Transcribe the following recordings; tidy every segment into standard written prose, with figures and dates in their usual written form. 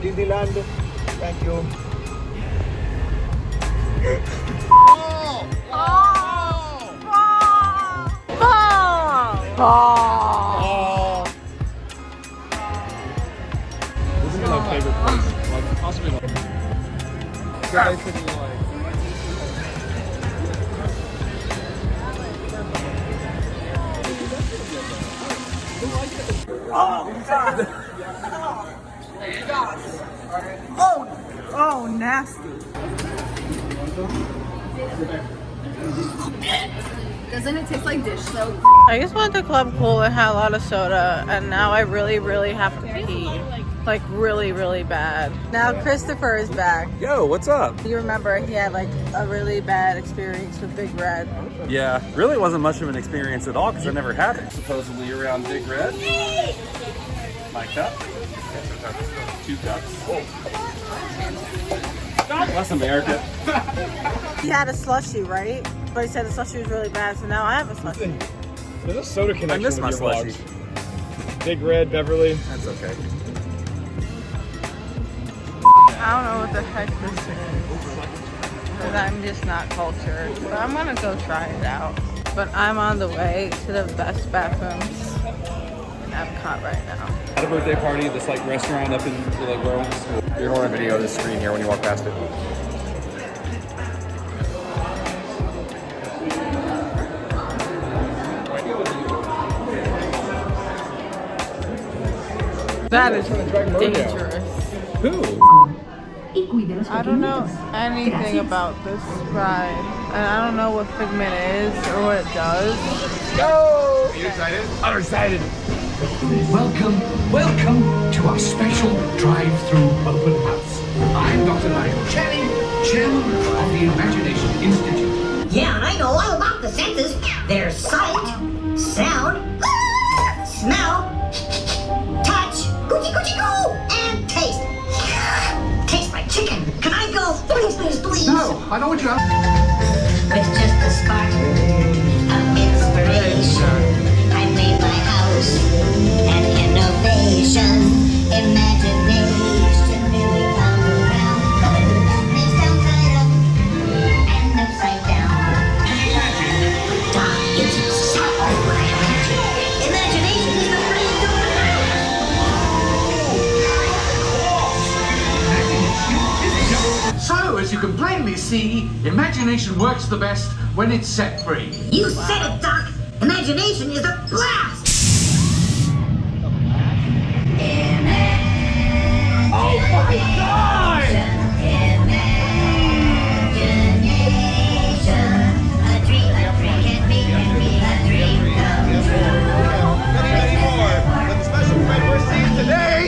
Disneyland. Thank you. This is my favorite place. Like, possibly not. So basically, like. Oh, nasty. Doesn't it taste like dish soap? I just went to Club Cool and had a lot of soda, and now I really, really have to pee. Like, really, really bad. Now Christopher is back. Yo, what's up? You remember he had like a really bad experience with Big Red. Yeah, really wasn't much of an experience at all because I never had it. Supposedly around Big Red. My cup. 2 cups. God bless America. He had a slushie, right? But he said the slushie was really bad, so now I have a slushie. There's a soda connection. I miss my with your slushie. vlogs. Big Red, Beverly. That's okay. I don't know what the heck this is, because I'm just not cultured. But I'm gonna go try it out. But I'm on the way to the best bathrooms in Epcot right now. At a birthday party, this like restaurant up in like where I went to school. You're going to video this screen here when you walk past it. That is dangerous. Who? I don't know anything about this ride, and I don't know what Figment is or what it does. Go! Are you excited? I'm excited. Welcome to our special drive-through open house. I'm Dr. Nigel Channing, chairman of the Imagination Institute. Yeah, and I know all about the senses. There's sight, sound, smell, touch, coochie coochie goo, and taste. Taste like chicken. Can I go? Please, please, please. No, I know what you're With just a spark of inspiration, I made my house an innovation. Imagination really come around. It's downside up and upside down. Doc, it's exactly what I imagined. Imagination is the brain to So, as you can plainly see, imagination works the best when it's set free. You said it, Doc. Imagination is a blast. Oh my God! A dream can be a dream come true. Many more. But the special friend we're seeing today.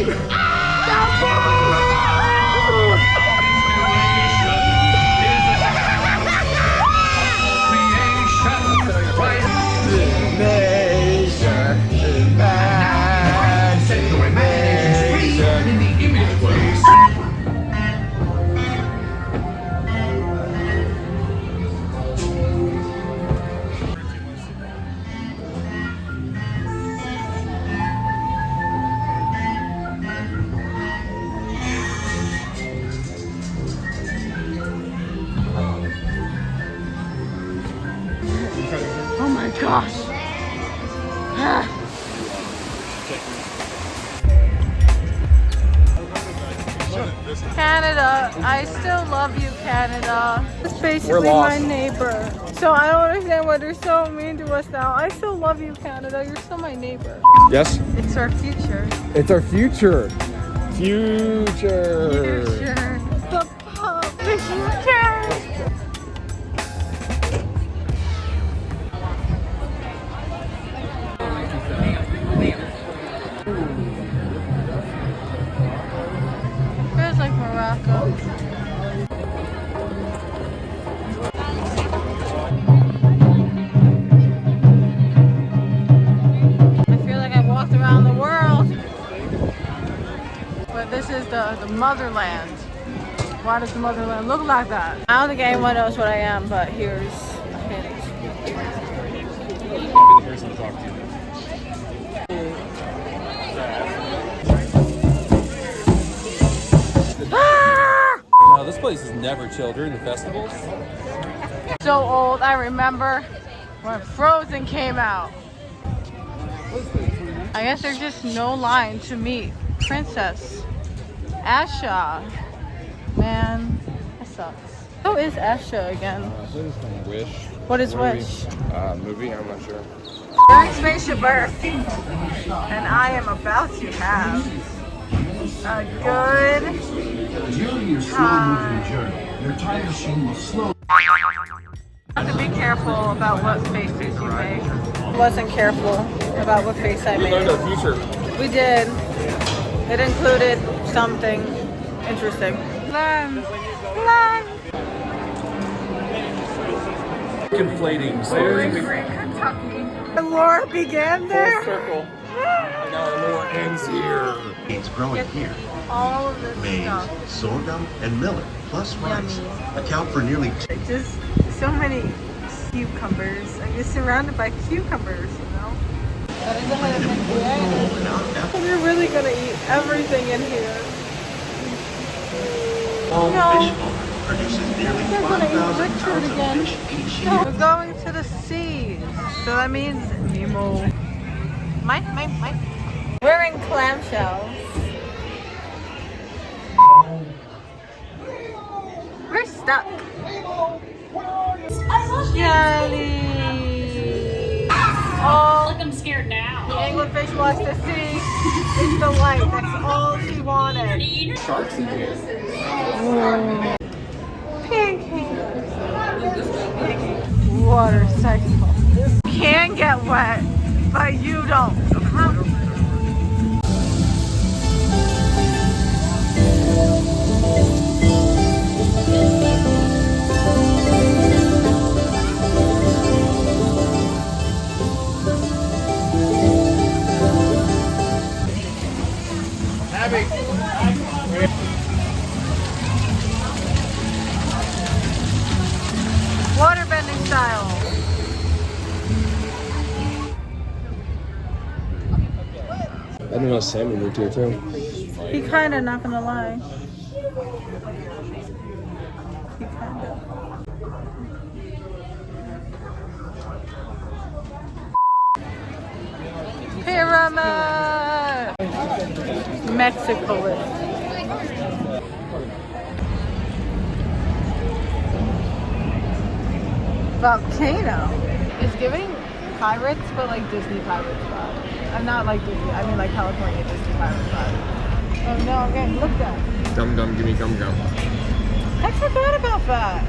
Oh my gosh. Canada, I still love you, Canada. It's basically my neighbor. So I don't understand why they're so mean to us now. I still love you, Canada. You're still my neighbor. Yes? It's our future. It's our future. Future. The pub. The future. Feels like Morocco. I feel like I've walked around the world. But this is the motherland. Why does the motherland look like that? I don't think anyone knows what I am, but here's a hint. I'll be the person to talk to you. place is never chill during the festivals. So old, I remember when Frozen came out. I guess there's just no line to meet Princess Asha. Man, that sucks. Who is Asha again? I think it's from Wish. What is Wish? Movie, I'm not sure. We're in Spaceship Earth, and I am about to have a good During your slow-moving journey, your time machine will slow. have to be careful about what faces you make. Wasn't careful about what face I We learned made. our future. We did. It included something interesting. Learn. Conflating. Kentucky. The lore began there. Circle. And now the lore ends here. It's growing here. All of this Maize, stuff. sorghum, and millet, plus rice, account for nearly Just so many cucumbers. I'm just surrounded by cucumbers, you know? We're really gonna eat everything in here. All No. fish farm produces nearly They're gonna eat 5,000 Richard pounds of again. fish each year. We're going to the sea. So that means Nemo. Mike. We're in clamshells. We're stuck. Jelly. Oh, Look, I'm scared now. the anglerfish wants to see. It's the light. That's all she wanted. Sharks in here. Pancakes. Water cycle. You can get wet, but you don't. Waterbending style. I didn't know salmon moved here too. He kinda, not gonna lie. He kinda. Pyramid! Mexico is. Volcano. It's giving pirates, but like Disney pirates vibe. I'm not like Disney, I mean like California Disney pirates vibe. Oh no, I'm getting looked at. Dum dum, gimme gum gum. I forgot about that.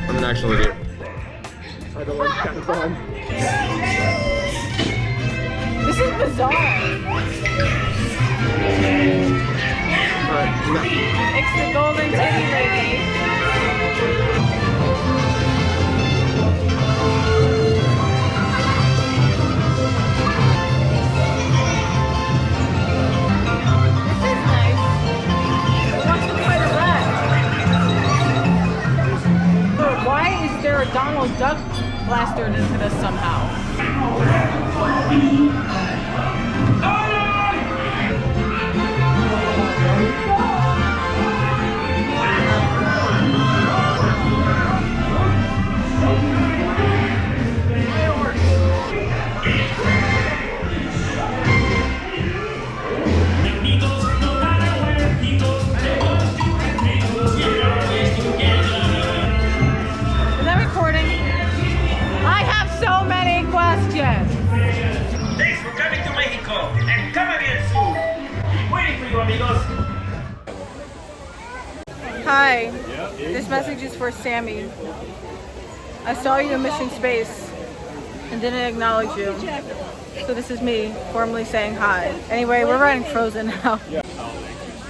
I'm an actual idiot. I don't like kind of fun. This is bizarre. It's the golden titty lady. This is nice. What's the point of that? Why is there a Donald Duck plastered into this somehow? Is that recording? I have so many questions. Thanks for coming to Mexico and come again soon. Waiting for you, amigos. Hi, this message is for Sammy. I saw you in Mission Space and didn't acknowledge you. So this is me formally saying hi. Anyway, we're riding Frozen now.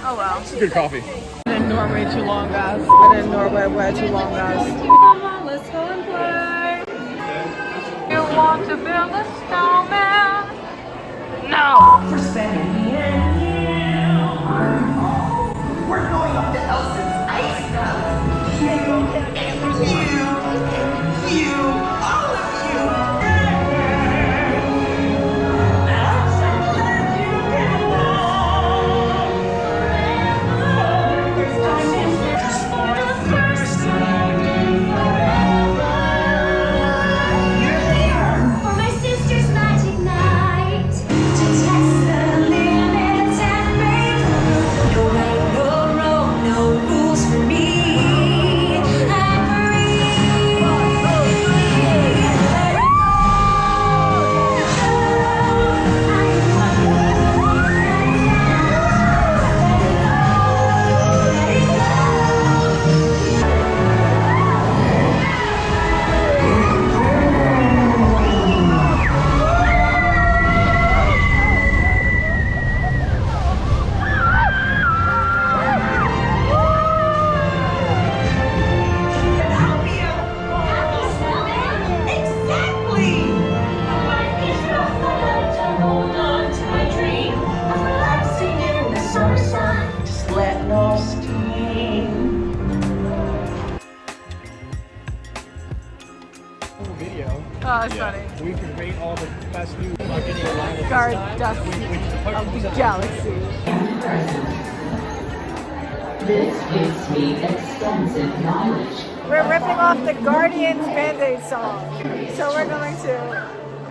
Oh well. It's good coffee. I didn't ignore way too long, guys. I didn't ignore way too long, guys. Come on, let's go and play. You want to build a snowman? No! For Sammy and you. We're going up to Elsa's ice house. You, all of you. I'm so glad you came along. Oh, it's funny. We can rate all the best new marketing line at Guardussy of the galaxy. This gives me extensive knowledge. We're ripping off the Guardians bandaid song. So we're going to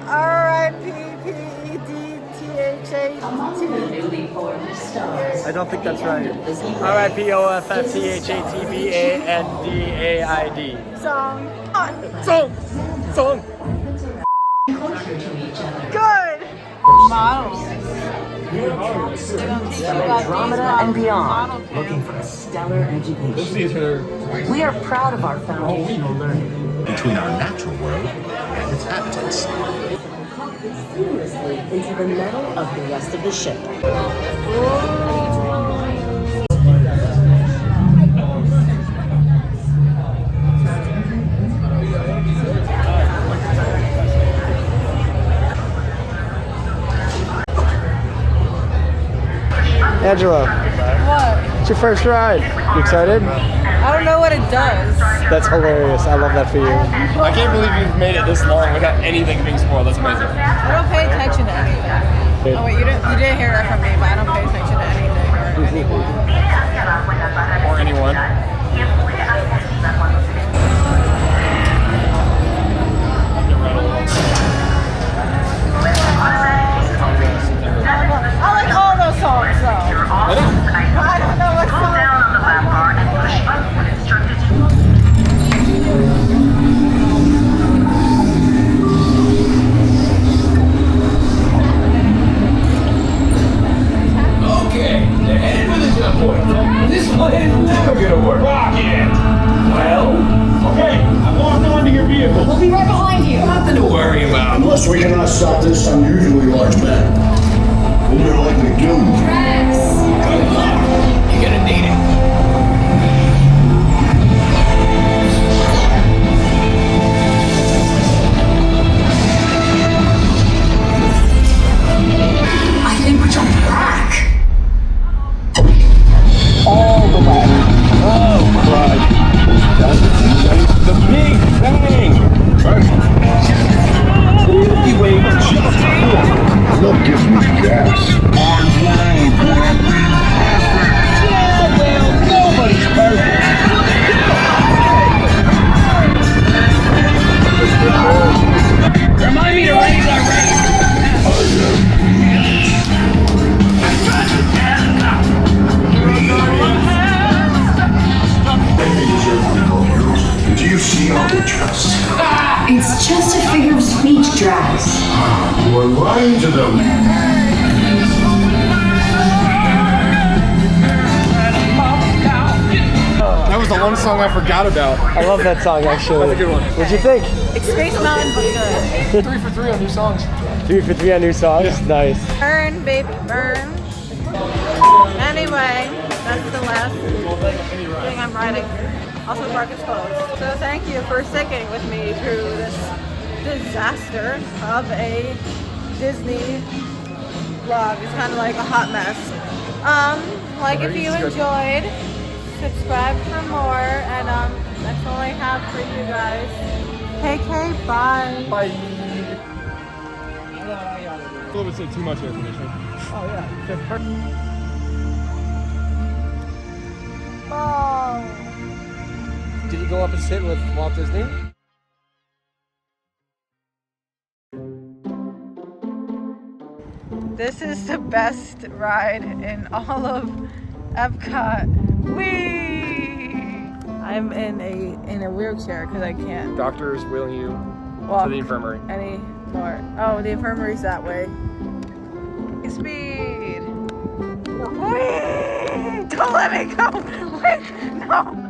R-I-P-P-E-D-T-H-A-T. Newly formed stars. I don't think that's right. R-I-P-O-F-F-T-H-A-T-B-A-N-D-A-I-D. Song. Song! Song! Closer to each other. Good! Models. Andromeda and beyond, looking for a stellar education. We are proud of our foundational learning. Between our natural world and its habitats. Seamlessly into the metal of the rest of the ship. Angela, What? it's your first ride. You excited? I don't know what it does. That's hilarious. I love that for you. I can't believe you've made it this long without anything being spoiled. That's amazing. I don't pay attention to anything. Oh wait, you didn't hear that from me, but I don't pay attention to anything or anyone. Or anyone. I like all those songs though. I don't know what song. Okay, they're headed for the jump point. This one is never gonna work. Rocket! Well, okay, I walked onto your vehicle. We'll be right behind you. Nothing to worry about. Unless we cannot stop this unusually large man. Then you're likely doomed. Good luck. You're gonna need it. I think we're jumping back. All the way. Oh, crud. That's the big bang. Look gives me gas. Nobody's perfect. Remind me to raise our rate. Do you see all the trust? It's just a figure of speech, Drax. You are lying to them. That was the one song I forgot about. I love that song actually. That's a good one. What'd you think? It's Space Mountain, but good. 3 for 3 on new songs. 3 for 3 on new songs? Nice. Burn, baby, burn. Anyway, that's the last thing I'm riding. Also, the park is closed. So thank you for sticking with me through this disaster of a Disney vlog. It's kind of like a hot mess. Like if you enjoyed, subscribe for more, and that's all I have for you guys. KK, bye. Bye. A little bit too much air conditioning. Oh yeah. Oh. Did you go up and sit with Walt Disney? This is the best ride in all of Epcot. Whee! I'm in a wheelchair because I can't Doctor's wheeling you walk to the infirmary. anymore. Oh, the infirmary's that way. Speed! Whee! Don't let me go! Wait, no!